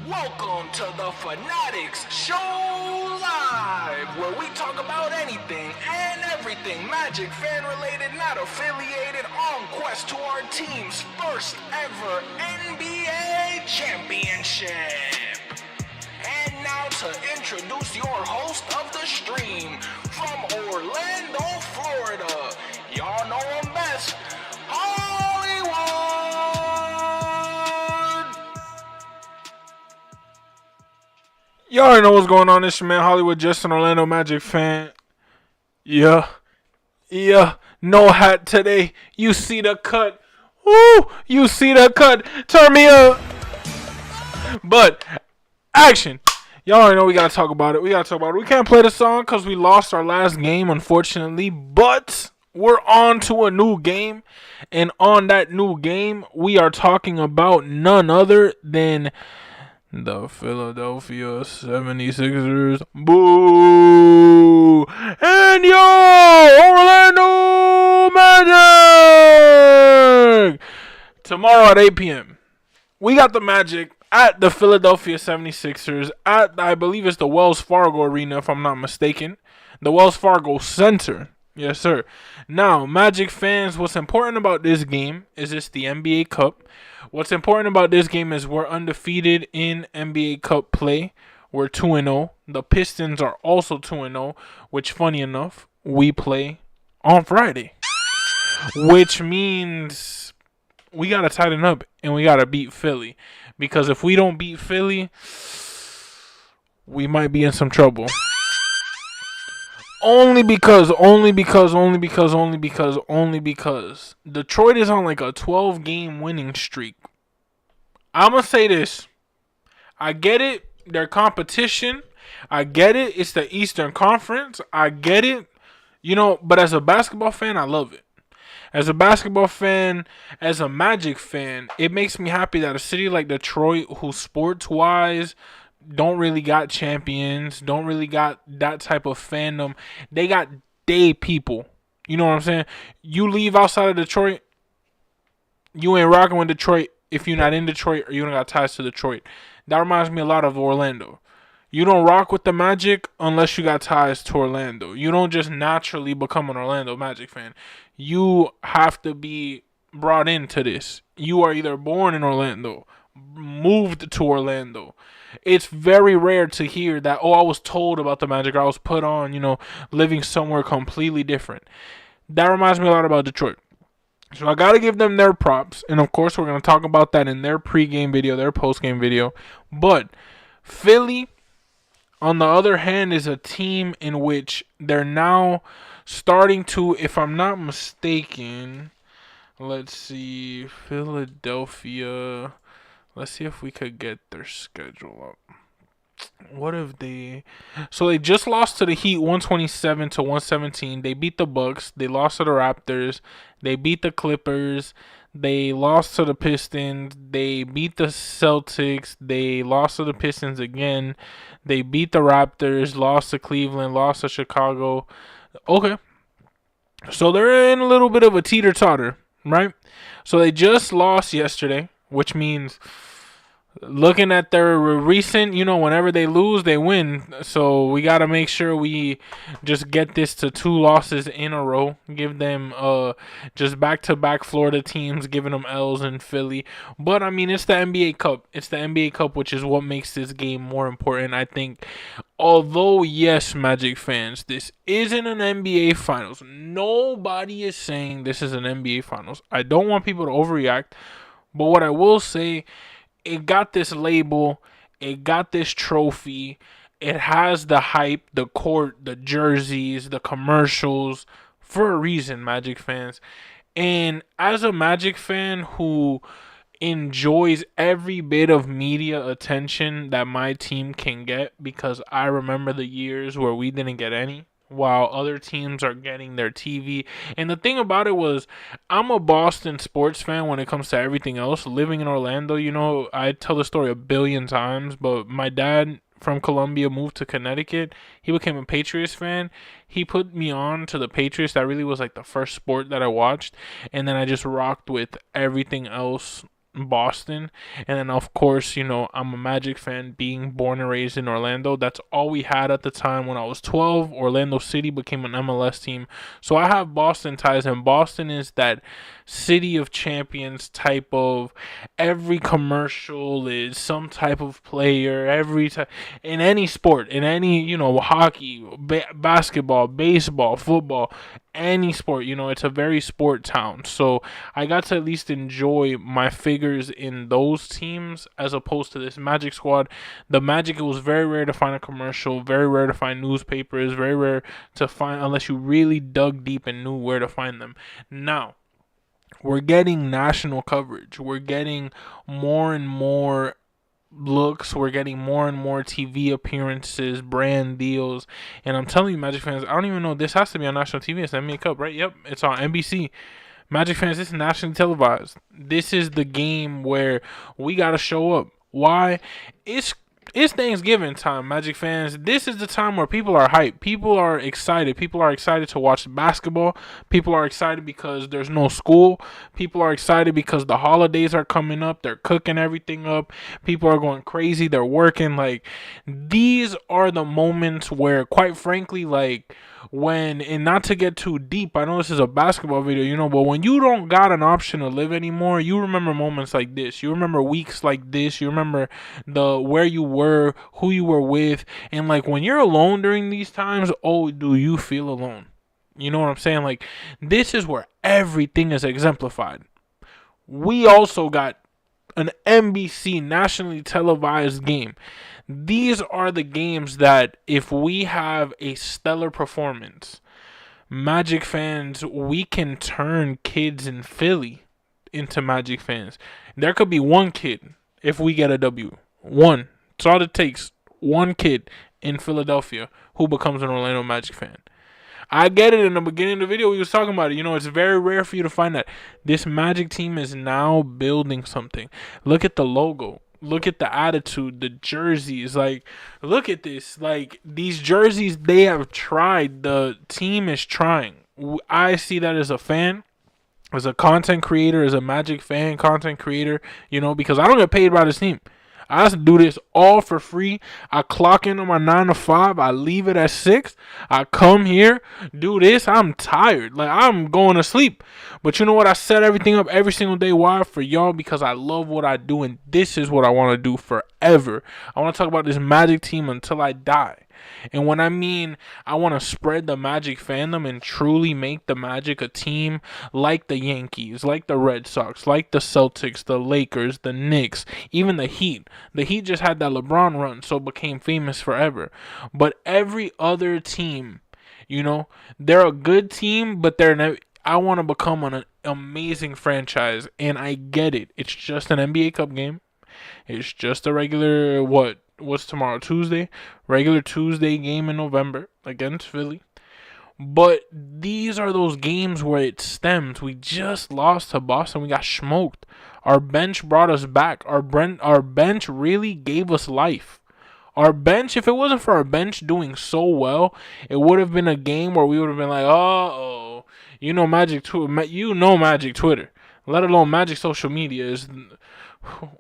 Welcome to the Fannattics Show Live, where we talk about anything and everything Magic fan related, not affiliated, on quest to our team's first ever NBA championship. And now to introduce your host of the stream, from Orlando, Florida, y'all know him best, Hollywood! Y'all already know what's going on. It's your man Hollywood, just an Orlando Magic fan. Yeah. No hat today. You see the cut. Woo! You see the cut. Turn me up. But, action. Y'all already know we gotta talk about it. We can't play the song because we lost our last game, unfortunately. But, we're on to a new game. And on that new game, we are talking about none other than the Philadelphia 76ers. Boo! And yo, Orlando Magic! Tomorrow at 8 p.m. We got the Magic at the Philadelphia 76ers at, I believe it's the Wells Fargo Arena, if I'm not mistaken. The Wells Fargo Center. Yes, sir. Now, Magic fans, what's important about this game is it's the NBA Cup. What's important about this game is we're undefeated in NBA Cup play. We're 2-0. The Pistons are also 2-0, which, funny enough, we play on Friday. Which means we got to tighten up and we got to beat Philly. Because if we don't beat Philly, we might be in some trouble. Only because Detroit is on like a 12-game winning streak. I'm going to say this. I get it. Their competition. I get it. It's the Eastern Conference. I get it. But as a basketball fan, I love it. As a basketball fan, as a Magic fan, it makes me happy that a city like Detroit, who sports-wise don't really got champions, don't really got that type of fandom. They got day people. You know what I'm saying? You leave outside of Detroit, you ain't rocking with Detroit if you're not in Detroit or you don't got ties to Detroit. That reminds me a lot of Orlando. You don't rock with the Magic unless you got ties to Orlando. You don't just naturally become an Orlando Magic fan. You have to be brought into this. You are either born in Orlando, moved to Orlando. It's very rare to hear that, I was told about the Magic, or I was put on, living somewhere completely different. That reminds me a lot about Detroit. So I got to give them their props. And, of course, we're going to talk about that in their pregame video, their postgame video. But Philly, on the other hand, is a team in which they're now starting to, if I'm not mistaken, let's see, Philadelphia. Let's see if we could get their schedule up. What have they... So they just lost to the Heat 127-117. They beat the Bucks. They lost to the Raptors. They beat the Clippers. They lost to the Pistons. They beat the Celtics. They lost to the Pistons again. They beat the Raptors. Lost to Cleveland. Lost to Chicago. Okay. So they're in a little bit of a teeter-totter, right? So they just lost yesterday, which means... looking at their recent, whenever they lose, they win. So we got to make sure we just get this to 2 losses in a row. Give them just back-to-back Florida teams, giving them L's in Philly. But, it's the NBA Cup. It's the NBA Cup, which is what makes this game more important, I think. Although, yes, Magic fans, this isn't an NBA Finals. Nobody is saying this is an NBA Finals. I don't want people to overreact. But what I will say... it got this label, it got this trophy, it has the hype, the court, the jerseys, the commercials, for a reason, Magic fans. And as a Magic fan who enjoys every bit of media attention that my team can get, because I remember the years where we didn't get any, while other teams are getting their TV. And the thing about it was, I'm a Boston sports fan when it comes to everything else. Living in Orlando, I tell the story a billion times, but my dad from Columbia moved to Connecticut. He became a Patriots fan. He put me on to the Patriots. That really was like the first sport that I watched. And then I just rocked with everything else Boston. And then, of course, I'm a Magic fan being born and raised in Orlando. That's all we had at the time. When I was 12, Orlando City became an MLS team. So I have Boston ties, and Boston is that city of champions type of, every commercial is some type of player, every time, in any sport, in any, hockey, basketball, baseball, football, any sport. It's a very sport town. So I got to at least enjoy my figures in those teams as opposed to this Magic squad. The Magic, it was very rare to find a commercial, very rare to find newspapers, very rare to find unless you really dug deep and knew where to find them. Now, we're getting national coverage. We're getting more and more looks. We're getting more and more TV appearances, brand deals. And I'm telling you, Magic fans, I don't even know. This has to be on national TV. It's the NBA Cup, right? Yep, it's on NBC. Magic fans, this is nationally televised. This is the game where we got to show up. Why? It's Thanksgiving time, Magic fans. This is the time where people are hyped. People are excited. People are excited to watch basketball. People are excited because there's no school. People are excited because the holidays are coming up. They're cooking everything up. People are going crazy. They're working. Like, these are the moments where, quite frankly, like, when, and not to get too deep, I know this is a basketball video, but when you don't got an option to live anymore, you remember moments like this. You remember weeks like this. You remember where you were, who you were with, and like when you're alone during these times, oh, do you feel alone? You know what I'm saying? Like, this is where everything is exemplified. We also got an NBC nationally televised game. These are the games that if we have a stellar performance, Magic fans, we can turn kids in Philly into Magic fans. There could be one kid if we get a W. One. It's all it takes. One kid in Philadelphia who becomes an Orlando Magic fan. I get it. In the beginning of the video, we was talking about it. It's very rare for you to find that. This Magic team is now building something. Look at the logo. Look at the attitude, the jerseys. Like, look at this. Like, these jerseys, they have tried. The team is trying. I see that as a fan, as a content creator, as a Magic fan, content creator, because I don't get paid by this team. I have to do this all for free. I clock in on my 9 to 5. I leave it at 6. I come here, do this. I'm tired. Like, I'm going to sleep. But you know what? I set everything up every single day. Why? For y'all, because I love what I do. And this is what I want to do forever. I want to talk about this Magic team until I die. And when I mean I want to spread the Magic fandom and truly make the Magic a team like the Yankees, like the Red Sox, like the Celtics, the Lakers, the Knicks, even the Heat. The Heat just had that LeBron run, so became famous forever. But every other team, they're a good team, but I want to become an amazing franchise, and I get it. It's just an NBA Cup game. It's just a regular, what's tomorrow? Tuesday? Regular Tuesday game in November against Philly. But these are those games where it stems. We just lost to Boston. We got smoked. Our bench brought us back. Our bench really gave us life. Our bench, if it wasn't for our bench doing so well, it would have been a game where we would have been like, uh-oh. Magic Twitter, let alone Magic social media is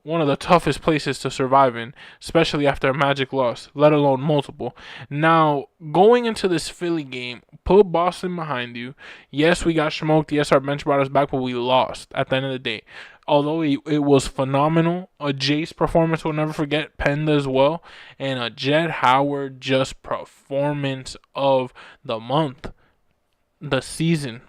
one of the toughest places to survive in, especially after a Magic loss, let alone multiple. Now, going into this Philly game, put Boston behind you. Yes, we got smoked. Yes, our bench brought us back, but we lost at the end of the day. Although it was phenomenal, a Jace performance we'll never forget, Penda as well, and a Jet Howard just performance of the month, the season,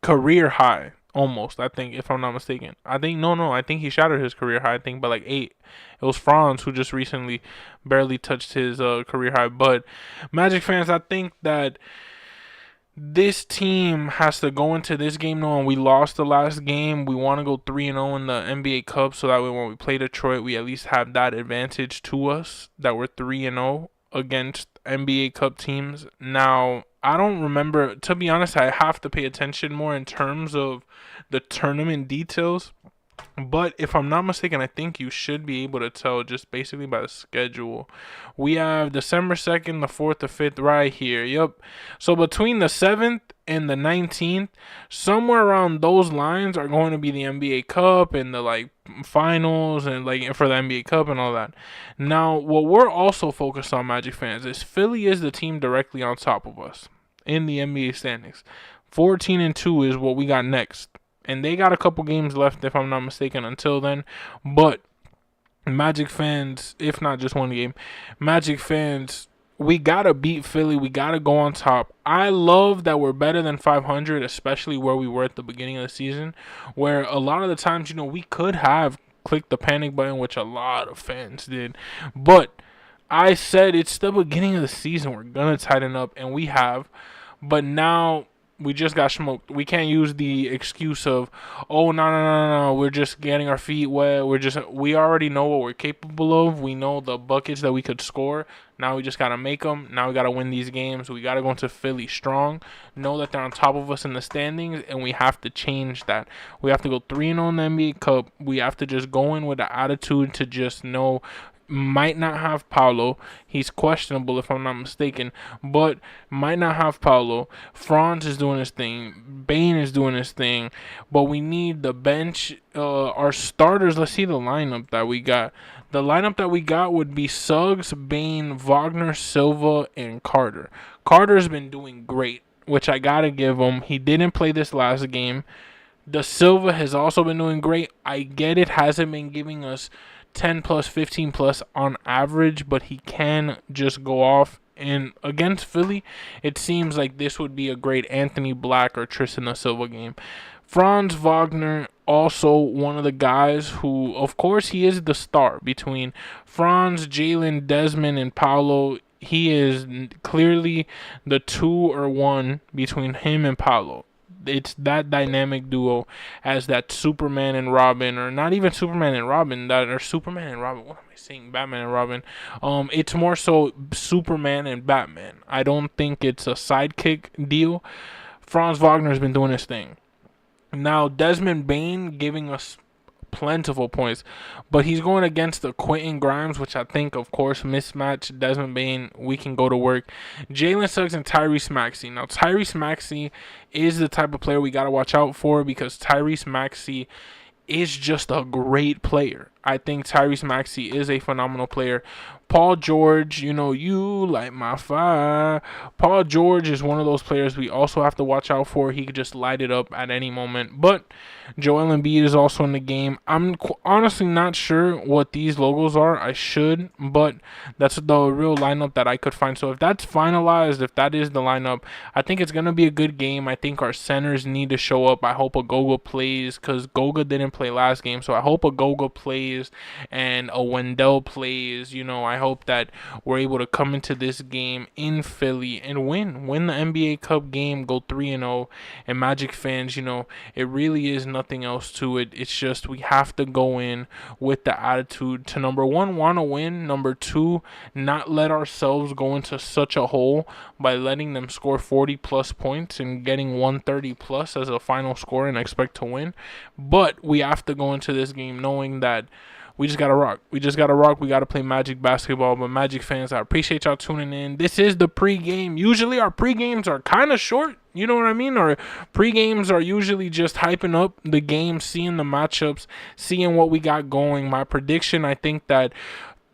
career high. Almost, I think, if I'm not mistaken. I think he shattered his career high, I think, by like 8. It was Franz who just recently barely touched his career high. But Magic fans, I think that this team has to go into this game knowing we lost the last game. We want to go 3-0 in the NBA Cup, so that way when we play Detroit, we at least have that advantage to us that we're 3-0 against NBA Cup teams. Now, I don't remember, to be honest, I have to pay attention more in terms of the tournament details. But if I'm not mistaken, I think you should be able to tell just basically by the schedule. We have December 2nd, the 4th, the 5th right here. Yep. So between the 7th and the 19th, somewhere around those lines are going to be the NBA Cup and the like finals and like for the NBA Cup and all that. Now, what we're also focused on, Magic fans, is Philly is the team directly on top of us in the NBA standings. 14-2 is what we got next. And they got a couple games left, if I'm not mistaken, until then. But Magic fans, if not just one game, Magic fans, we gotta beat Philly. We gotta go on top. I love that we're better than 500, especially where we were at the beginning of the season, where a lot of the times, we could have clicked the panic button, which a lot of fans did. But I said it's the beginning of the season. We're gonna tighten up, and we have. But now we just got smoked. We can't use the excuse of, oh no, we're just getting our feet wet. We already know what we're capable of. We know the buckets that we could score. Now we just gotta make them. Now we gotta win these games. We gotta go into Philly strong. Know that they're on top of us in the standings, and we have to change that. We have to go 3-0 in the NBA Cup. We have to just go in with the attitude to just know. Might not have Paolo. He's questionable if I'm not mistaken, but might not have Paolo. Franz is doing his thing. Bane is doing his thing, but we need the bench. Our starters. Let's see the lineup that we got. The lineup that we got would be Suggs, Bane, Wagner, Silva, and Carter. Carter's been doing great, which I gotta give him. He didn't play this last game. The Silva has also been doing great. I get it hasn't been giving us 10 plus, 15 plus on average, but he can just go off. And against Philly, it seems like this would be a great Anthony Black or Tristan da Silva game. Franz Wagner, also one of the guys who, of course, he is the star between Franz, Jalen, Desmond, and Paolo. He is clearly the 2 or 1 between him and Paolo. It's that dynamic duo as that Superman and Robin, or not even Superman and Robin, or Superman and Robin. What am I saying? Batman and Robin. It's more so Superman and Batman. I don't think it's a sidekick deal. Franz Wagner's been doing his thing. Now Desmond Bane giving us plentiful points, but he's going against the Quentin Grimes, which I think, of course, mismatch. Desmond Bane, we can go to work. Jalen Suggs and Tyrese Maxey. Now, Tyrese Maxey is the type of player we got to watch out for, because Tyrese Maxey is just a great player. I think Tyrese Maxey is a phenomenal player. Paul George, you light my fire. Paul George is one of those players we also have to watch out for. He could just light it up at any moment. But Joel Embiid is also in the game. I'm honestly not sure what these logos are. I should, but that's the real lineup that I could find. So if that's finalized, if that is the lineup, I think it's going to be a good game. I think our centers need to show up. I hope a Goga plays, because Goga didn't play last game. So I hope a Goga plays and a Wendell plays. I hope that we're able to come into this game in Philly and win the NBA Cup game, go 3-0. And Magic fans, it really is nothing else to it. It's just we have to go in with the attitude to, number one, want to win. Number two, not let ourselves go into such a hole by letting them score 40 plus points and getting 130 plus as a final score and expect to win. But we have to go into this game knowing that we just got to rock. We got to play Magic basketball. But Magic fans, I appreciate y'all tuning in. This is the pregame. Usually our pregames are kind of short. You know what I mean? Our pregames are usually just hyping up the game, seeing the matchups, seeing what we got going. My prediction, I think that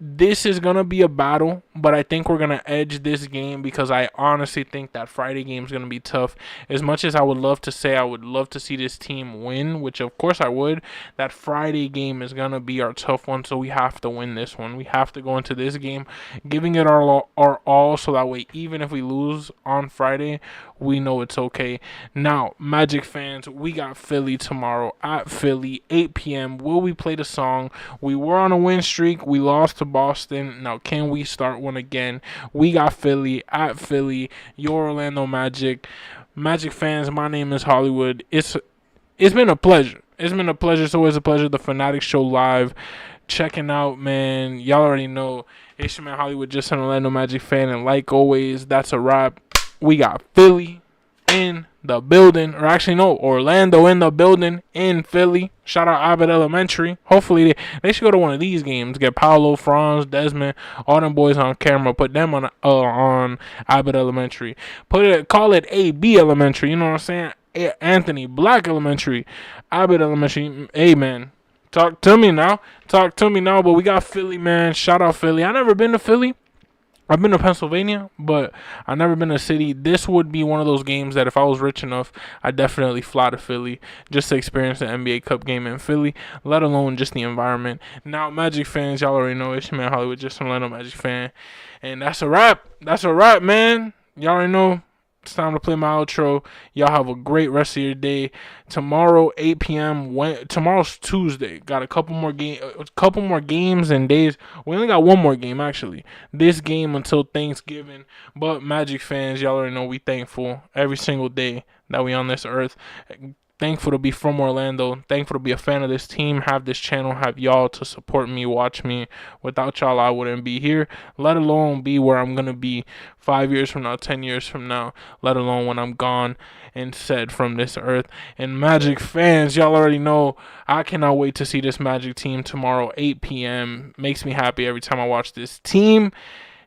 this is going to be a battle, but I think we're going to edge this game, because I honestly think that Friday game is going to be tough. As much as I would love to say I would love to see this team win, which of course I would, that Friday game is going to be our tough one, so we have to win this one. We have to go into this game giving it our all, so that way even if we lose on Friday, we know it's okay. Now, Magic fans, we got Philly tomorrow at Philly, 8 p.m. Will we play the song? We were on a win streak. We lost to Boston. Now, can we start one again? We got Philly at Philly, your Orlando Magic. Magic fans, my name is Hollywood. It's been a pleasure. It's been a pleasure. It's always a pleasure. The Fannattics Show live. Checking out, man. Y'all already know. It's your man Hollywood, just an Orlando Magic fan. And like always, that's a wrap. We got Philly in the building, or actually no, Orlando in the building in Philly. Shout out Abbott Elementary. Hopefully they should go to one of these games. Get Paolo, Franz, Desmond, all them boys on camera. Put them on Abbott Elementary. Call it AB Elementary. You know what I'm saying? Anthony Black Elementary, Abbott Elementary. Hey man, talk to me now. But we got Philly, man. Shout out Philly. I never been to Philly. I've been to Pennsylvania, but I've never been to a city. This would be one of those games that if I was rich enough, I'd definitely fly to Philly just to experience the NBA Cup game in Philly, let alone just the environment. Now, Magic fans, y'all already know it's your man Hollywood, just some Orlando Magic fan. And that's a wrap. That's a wrap, man. Y'all already know. It's time to play my outro. Y'all have a great rest of your day. Tomorrow, 8 p.m. Tomorrow's Tuesday. Got a couple more games and days. We only got one more game actually. This game until Thanksgiving. But Magic fans, y'all already know we thankful every single day that we on this earth. Thankful to be from Orlando. Thankful to be a fan of this team. Have this channel. Have y'all to support me, watch me. Without y'all, I wouldn't be here. Let alone be where I'm going to be 5 years from now, 10 years from now. Let alone when I'm gone and said from this earth. And Magic fans, y'all already know I cannot wait to see this Magic team tomorrow, 8 p.m. Makes me happy every time I watch this team.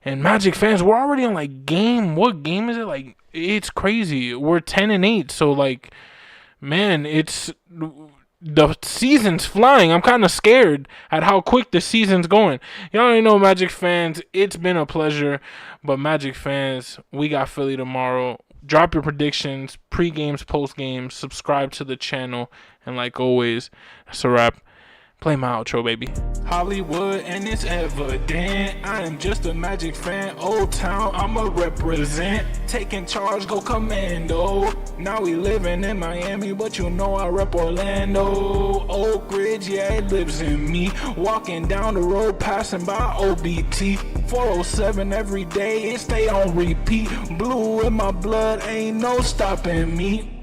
And Magic fans, we're already on what game is it? It's crazy. We're 10-8. So man, it's the season's flying. I'm kind of scared at how quick the season's going. Y'all already know, Magic fans, it's been a pleasure. But Magic fans, we got Philly tomorrow. Drop your predictions, pre-games, post-games. Subscribe to the channel. And like always, that's a wrap. Play my outro, baby. Hollywood, and it's evident I am just a Magic fan. Old Town, I'ma represent. Taking charge, go commando. Now we living in Miami, but you know I rep Orlando. Oak Ridge, yeah, it lives in me. Walking down the road, passing by OBT. 407 every day, it stay on repeat. Blue in my blood, ain't no stopping me.